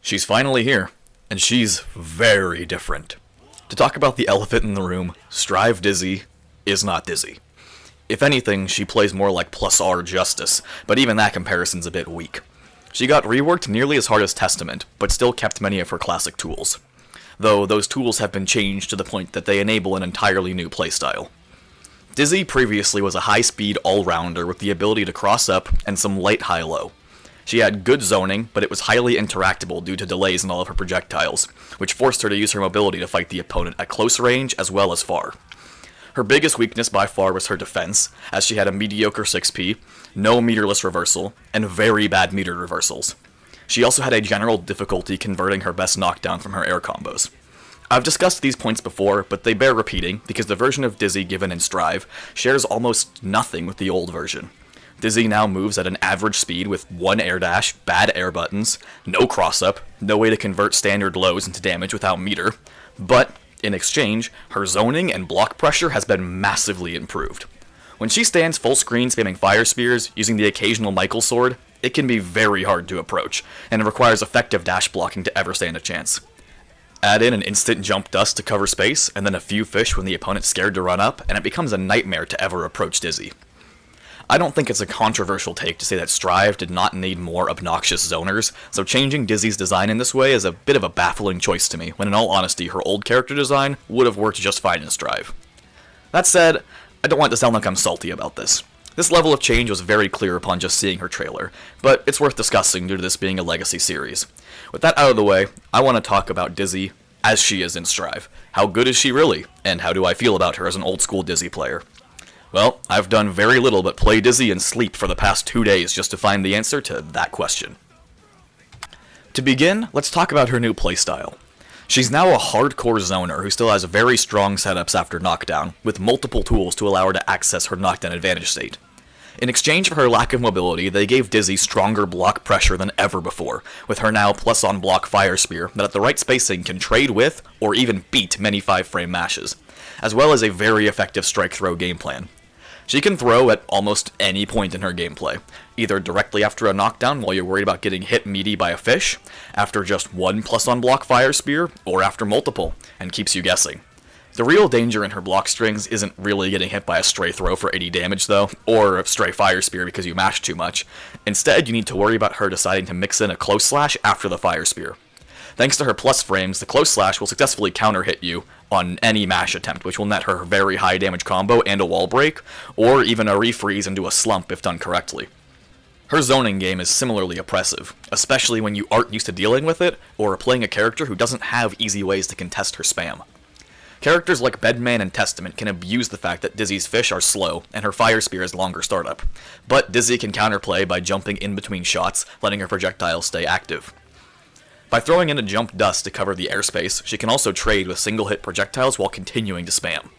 She's finally here, and she's very different. To talk about the elephant in the room, Strive Dizzy is not Dizzy. If anything, she plays more like plus R Justice, but even that comparison's a bit weak. She got reworked nearly as hard as Testament, but still kept many of her classic tools. Though those tools have been changed to the point that they enable an entirely new playstyle. Dizzy previously was a high-speed all-rounder with the ability to cross up and some light high-low. She had good zoning, but it was highly interactable due to delays in all of her projectiles, which forced her to use her mobility to fight the opponent at close range as well as far. Her biggest weakness by far was her defense, as she had a mediocre 6p, no meterless reversal, and very bad metered reversals. She also had a general difficulty converting her best knockdown from her air combos. I've discussed these points before, but they bear repeating because the version of Dizzy given in Strive shares almost nothing with the old version. Dizzy now moves at an average speed with one air dash, bad air buttons, no cross-up, no way to convert standard lows into damage without meter, but, in exchange, her zoning and block pressure has been massively improved. When she stands full screen spamming fire spears, using the occasional Michael sword, it can be very hard to approach, and it requires effective dash blocking to ever stand a chance. Add in an instant jump dust to cover space, and then a few fish when the opponent's scared to run up, and it becomes a nightmare to ever approach Dizzy. I don't think it's a controversial take to say that Strive did not need more obnoxious zoners, so changing Dizzy's design in this way is a bit of a baffling choice to me, when in all honesty her old character design would have worked just fine in Strive. That said, I don't want to sound like I'm salty about this. This level of change was very clear upon just seeing her trailer, but it's worth discussing due to this being a legacy series. With that out of the way, I want to talk about Dizzy as she is in Strive. How good is she really, and how do I feel about her as an old school Dizzy player? Well, I've done very little but play Dizzy and sleep for the past 2 days just to find the answer to that question. To begin, let's talk about her new playstyle. She's now a hardcore zoner who still has very strong setups after knockdown, with multiple tools to allow her to access her knockdown advantage state. In exchange for her lack of mobility, they gave Dizzy stronger block pressure than ever before, with her now plus on block fire spear that at the right spacing can trade with, or even beat many 5-frame mashes, as well as a very effective strike throw game plan. She can throw at almost any point in her gameplay, either directly after a knockdown while you're worried about getting hit meaty by a fish, after just one plus on block fire spear, or after multiple, and keeps you guessing. The real danger in her block strings isn't really getting hit by a stray throw for 80 damage though, or a stray fire spear because you mashed too much. Instead, you need to worry about her deciding to mix in a close slash after the fire spear. Thanks to her plus frames, the close slash will successfully counter hit you on any mash attempt, which will net her very high damage combo and a wall break, or even a refreeze into a slump if done correctly. Her zoning game is similarly oppressive, especially when you aren't used to dealing with it, or are playing a character who doesn't have easy ways to contest her spam. Characters like Bedman and Testament can abuse the fact that Dizzy's fish are slow, and her fire spear has longer startup, but Dizzy can counterplay by jumping in between shots, letting her projectiles stay active. By throwing in a jump dust to cover the airspace, she can also trade with single-hit projectiles while continuing to spam.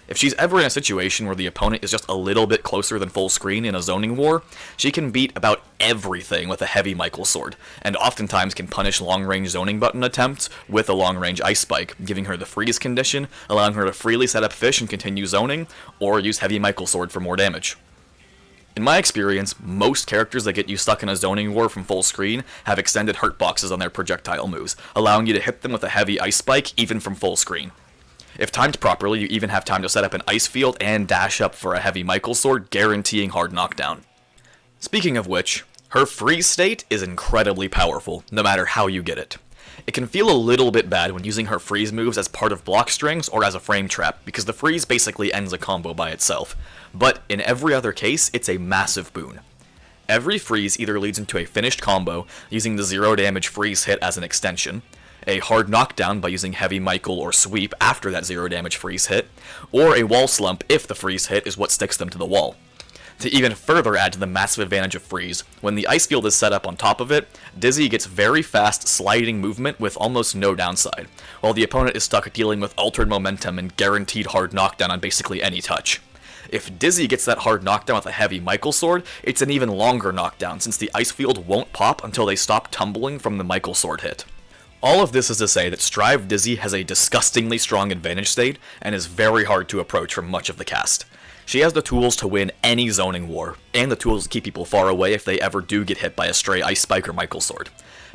If she's ever in a situation where the opponent is just a little bit closer than full screen in a zoning war, she can beat about everything with a heavy Michael sword, and oftentimes can punish long-range zoning button attempts with a long-range ice spike, giving her the freeze condition, allowing her to freely set up fish and continue zoning, or use heavy Michael sword for more damage. In my experience, most characters that get you stuck in a zoning war from full screen have extended hurt boxes on their projectile moves, allowing you to hit them with a heavy ice spike even from full screen. If timed properly, you even have time to set up an ice field and dash up for a heavy Michael sword, guaranteeing hard knockdown. Speaking of which, her freeze state is incredibly powerful, no matter how you get it. It can feel a little bit bad when using her freeze moves as part of block strings or as a frame trap, because the freeze basically ends a combo by itself, but in every other case, it's a massive boon. Every freeze either leads into a finished combo, using the 0 damage freeze hit as an extension, a hard knockdown by using heavy Michael or sweep after that 0 damage freeze hit, or a wall slump if the freeze hit is what sticks them to the wall. To even further add to the massive advantage of freeze, when the ice field is set up on top of it, Dizzy gets very fast sliding movement with almost no downside, while the opponent is stuck dealing with altered momentum and guaranteed hard knockdown on basically any touch. If Dizzy gets that hard knockdown with a heavy Michael sword, it's an even longer knockdown since the ice field won't pop until they stop tumbling from the Michael sword hit. All of this is to say that Strive Dizzy has a disgustingly strong advantage state and is very hard to approach from much of the cast. She has the tools to win any zoning war, and the tools to keep people far away if they ever do get hit by a stray ice spike or Michael sword.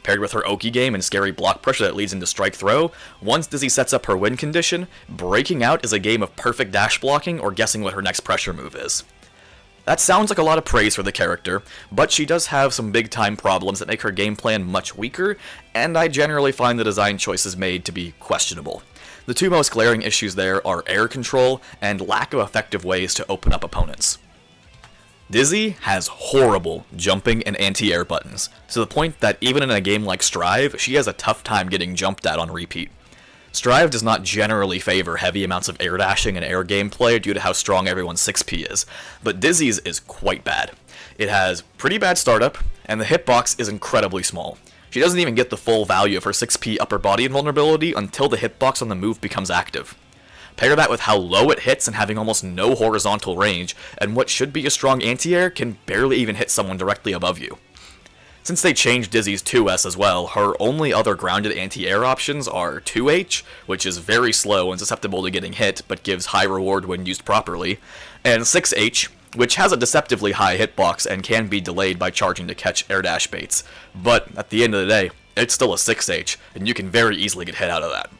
Paired with her Oki game and scary block pressure that leads into strike throw, once Dizzy sets up her win condition, breaking out is a game of perfect dash blocking or guessing what her next pressure move is. That sounds like a lot of praise for the character, but she does have some big time problems that make her game plan much weaker, and I generally find the design choices made to be questionable. The two most glaring issues there are air control and lack of effective ways to open up opponents. Dizzy has horrible jumping and anti-air buttons, to the point that even in a game like Strive, she has a tough time getting jumped at on repeat. Strive does not generally favor heavy amounts of air dashing and air gameplay due to how strong everyone's 6P is, but Dizzy's is quite bad. It has pretty bad startup, and the hitbox is incredibly small. She doesn't even get the full value of her 6P upper body invulnerability until the hitbox on the move becomes active. Pair that with how low it hits and having almost no horizontal range, and what should be a strong anti-air can barely even hit someone directly above you. Since they changed Dizzy's 2S as well, her only other grounded anti-air options are 2H, which is very slow and susceptible to getting hit, but gives high reward when used properly, and 6H, which has a deceptively high hitbox and can be delayed by charging to catch air dash baits, but at the end of the day, it's still a 6H, and you can very easily get hit out of that.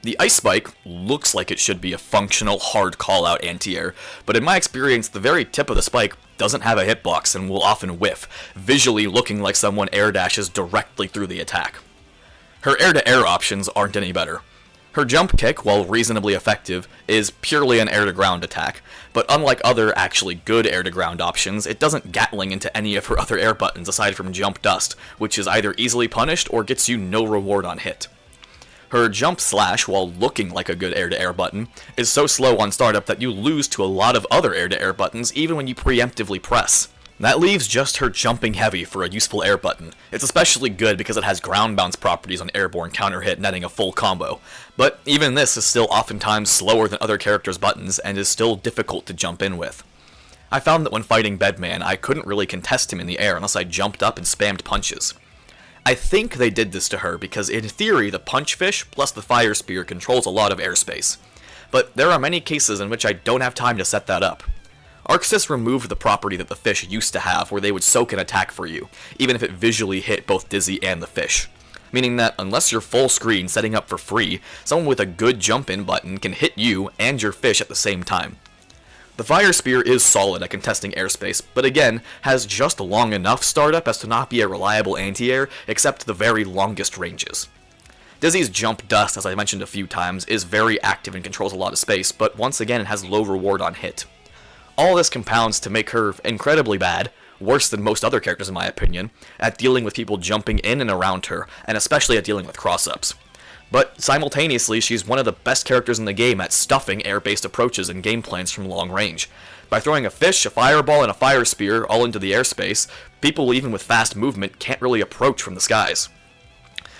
The Ice Spike looks like it should be a functional, hard call-out anti-air, but in my experience, the very tip of the spike doesn't have a hitbox and will often whiff, visually looking like someone air dashes directly through the attack. Her air-to-air options aren't any better. Her jump kick, while reasonably effective, is purely an air-to-ground attack, but unlike other actually good air-to-ground options, it doesn't Gatling into any of her other air buttons aside from Jump Dust, which is either easily punished or gets you no reward on hit. Her jump slash, while looking like a good air-to-air button, is so slow on startup that you lose to a lot of other air-to-air buttons even when you preemptively press. That leaves just her jumping heavy for a useful air button. It's especially good because it has ground bounce properties on airborne counter hit, netting a full combo. But even this is still oftentimes slower than other characters' buttons and is still difficult to jump in with. I found that when fighting Bedman, I couldn't really contest him in the air unless I jumped up and spammed punches. I think they did this to her because in theory the Punch Fish plus the Fire Spear controls a lot of airspace, but there are many cases in which I don't have time to set that up. ArcSys removed the property that the fish used to have where they would soak an attack for you, even if it visually hit both Dizzy and the fish. Meaning that unless you're full screen setting up for free, someone with a good jump in button can hit you and your fish at the same time. The Fire Spear is solid at contesting airspace, but again, has just long enough startup as to not be a reliable anti-air, except the very longest ranges. Dizzy's Jump Dust, as I mentioned a few times, is very active and controls a lot of space, but once again it has low reward on hit. All this compounds to make her incredibly bad, worse than most other characters in my opinion, at dealing with people jumping in and around her, and especially at dealing with cross-ups. But simultaneously, she's one of the best characters in the game at stuffing air-based approaches and game plans from long range. By throwing a fish, a fireball, and a fire spear all into the airspace, people even with fast movement can't really approach from the skies.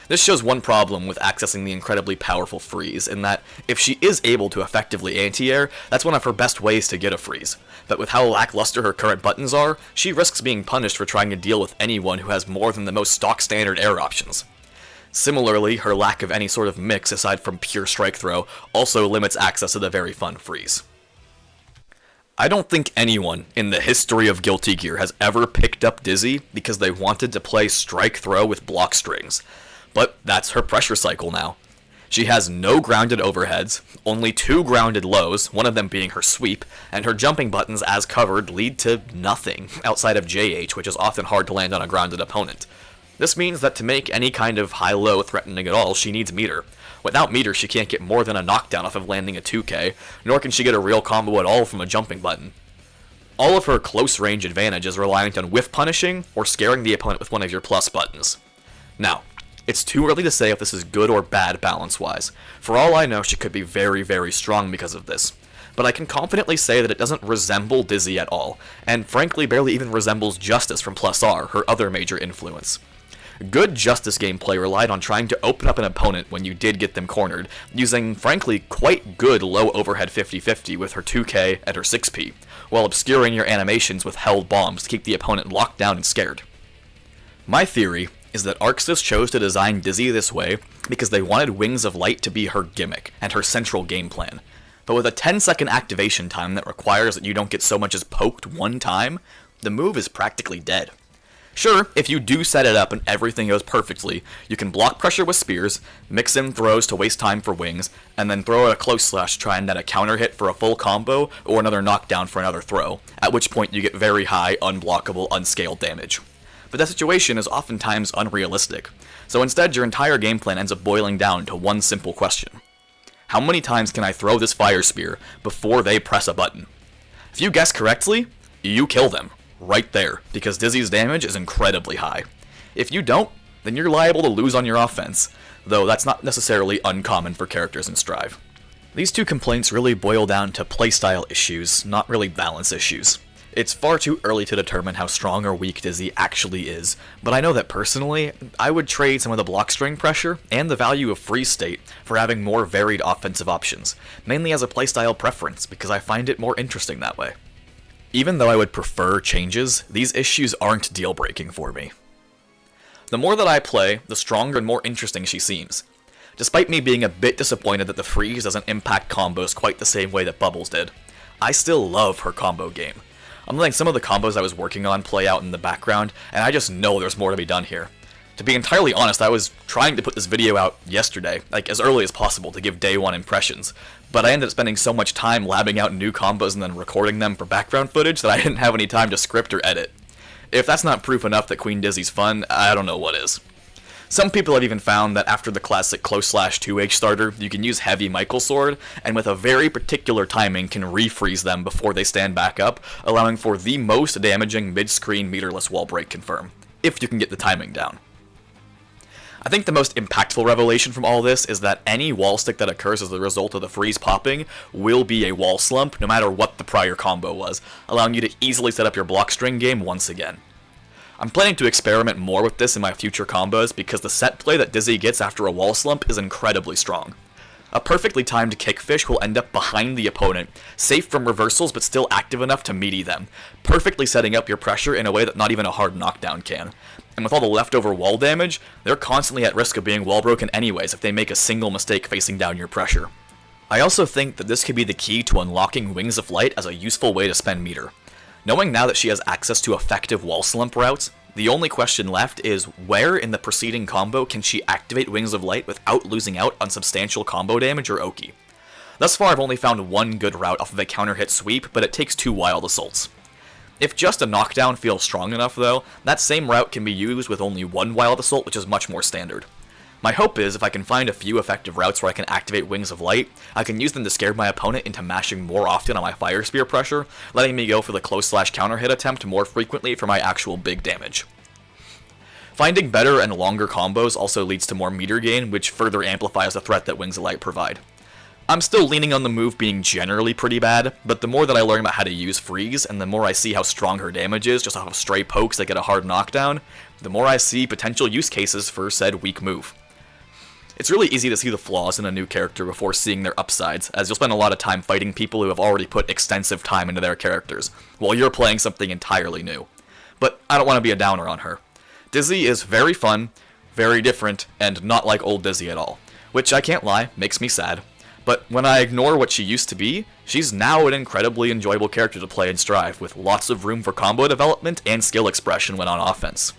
This shows one problem with accessing the incredibly powerful freeze, in that if she is able to effectively anti-air, that's one of her best ways to get a freeze. But with how lackluster her current buttons are, she risks being punished for trying to deal with anyone who has more than the most stock standard air options. Similarly, her lack of any sort of mix aside from pure strike throw also limits access to the very fun freeze. I don't think anyone in the history of Guilty Gear has ever picked up Dizzy because they wanted to play strike throw with block strings, but that's her pressure cycle now. She has no grounded overheads, only 2 grounded lows, one of them being her sweep, and her jumping buttons as covered lead to nothing outside of JH, which is often hard to land on a grounded opponent. This means that to make any kind of high-low threatening at all, she needs meter. Without meter, she can't get more than a knockdown off of landing a 2K, nor can she get a real combo at all from a jumping button. All of her close-range advantage is reliant on whiff punishing or scaring the opponent with one of your plus buttons. Now, it's too early to say if this is good or bad balance-wise. For all I know, she could be very, very strong because of this. But I can confidently say that it doesn't resemble Dizzy at all, and frankly barely even resembles Justice from Plus R, her other major influence. Good Justice gameplay relied on trying to open up an opponent when you did get them cornered, using, frankly, quite good low overhead 50-50 with her 2K and her 6P, while obscuring your animations with held bombs to keep the opponent locked down and scared. My theory is that ArcSys chose to design Dizzy this way because they wanted Wings of Light to be her gimmick and her central game plan. But with a 10-second activation time that requires that you don't get so much as poked one time, the move is practically dead. Sure, if you do set it up and everything goes perfectly, you can block pressure with spears, mix in throws to waste time for wings, and then throw out a close slash to try and net a counter hit for a full combo or another knockdown for another throw, at which point you get very high, unblockable, unscaled damage. But that situation is oftentimes unrealistic, so instead your entire game plan ends up boiling down to one simple question. How many times can I throw this fire spear before they press a button? If you guess correctly, you kill them. Right there, because Dizzy's damage is incredibly high. If you don't, then you're liable to lose on your offense, though that's not necessarily uncommon for characters in Strive. These two complaints really boil down to playstyle issues, not really balance issues. It's far too early to determine how strong or weak Dizzy actually is, but I know that personally, I would trade some of the block string pressure and the value of freeze state for having more varied offensive options, mainly as a playstyle preference, because I find it more interesting that way. Even though I would prefer changes, these issues aren't deal-breaking for me. The more that I play, the stronger and more interesting she seems. Despite me being a bit disappointed that the freeze doesn't impact combos quite the same way that Bubbles did, I still love her combo game. I'm letting some of the combos I was working on play out in the background, and I just know there's more to be done here. To be entirely honest, I was trying to put this video out yesterday, like as early as possible to give day one impressions, but I ended up spending so much time labbing out new combos and then recording them for background footage that I didn't have any time to script or edit. If that's not proof enough that Queen Dizzy's fun, I don't know what is. Some people have even found that after the classic close slash 2H starter, you can use Heavy Michael Sword, and with a very particular timing can refreeze them before they stand back up, allowing for the most damaging mid-screen meterless wall break confirm, if you can get the timing down. I think the most impactful revelation from all this is that any wall stick that occurs as a result of the freeze popping will be a wall slump, no matter what the prior combo was, allowing you to easily set up your block string game once again. I'm planning to experiment more with this in my future combos because the set play that Dizzy gets after a wall slump is incredibly strong. A perfectly timed kickfish will end up behind the opponent, safe from reversals but still active enough to meaty them, perfectly setting up your pressure in a way that not even a hard knockdown can. And with all the leftover wall damage, they're constantly at risk of being wall broken anyways if they make a single mistake facing down your pressure. I also think that this could be the key to unlocking Wings of Light as a useful way to spend meter. Knowing now that she has access to effective wall slump routes, the only question left is where in the preceding combo can she activate Wings of Light without losing out on substantial combo damage or Oki. Thus far I've only found one good route off of a counter hit sweep, but it takes 2 wild assaults. If just a knockdown feels strong enough though, that same route can be used with only 1 wild assault, which is much more standard. My hope is if I can find a few effective routes where I can activate Wings of Light, I can use them to scare my opponent into mashing more often on my Fire Spear pressure, letting me go for the close slash counter hit attempt more frequently for my actual big damage. Finding better and longer combos also leads to more meter gain, which further amplifies the threat that Wings of Light provide. I'm still leaning on the move being generally pretty bad, but the more that I learn about how to use Freeze, and the more I see how strong her damage is just off of stray pokes that get a hard knockdown, the more I see potential use cases for said weak move. It's really easy to see the flaws in a new character before seeing their upsides, as you'll spend a lot of time fighting people who have already put extensive time into their characters, while you're playing something entirely new. But I don't want to be a downer on her. Dizzy is very fun, very different, and not like old Dizzy at all, which I can't lie, makes me sad. But when I ignore what she used to be, she's now an incredibly enjoyable character to play in Strive, with lots of room for combo development and skill expression when on offense.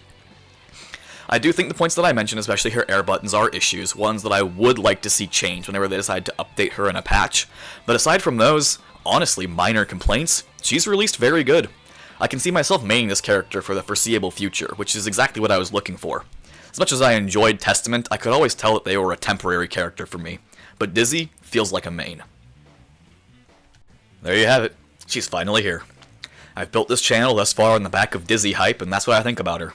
I do think the points that I mentioned, especially her air buttons, are issues, ones that I would like to see change whenever they decide to update her in a patch. But aside from those, honestly minor complaints, she's released very good. I can see myself maining this character for the foreseeable future, which is exactly what I was looking for. As much as I enjoyed Testament, I could always tell that they were a temporary character for me. But Dizzy feels like a main. There you have it. She's finally here. I've built this channel thus far on the back of Dizzy hype, and that's what I think about her.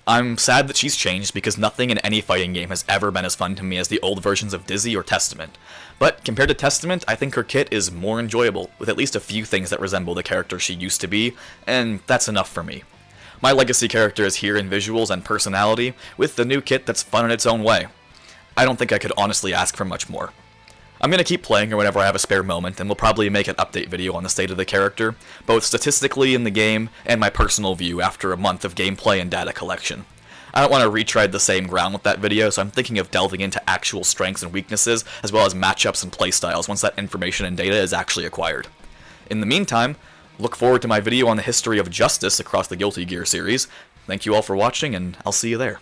I'm sad that she's changed because nothing in any fighting game has ever been as fun to me as the old versions of Dizzy or Testament. But compared to Testament, I think her kit is more enjoyable, with at least a few things that resemble the character she used to be, and that's enough for me. My legacy character is here in visuals and personality, with the new kit that's fun in its own way. I don't think I could honestly ask for much more. I'm going to keep playing her whenever I have a spare moment, and we'll probably make an update video on the state of the character, both statistically in the game and my personal view after a month of gameplay and data collection. I don't want to retread the same ground with that video, so I'm thinking of delving into actual strengths and weaknesses, as well as matchups and playstyles once that information and data is actually acquired. In the meantime, look forward to my video on the history of justice across the Guilty Gear series, Thank you all for watching, and I'll see you there.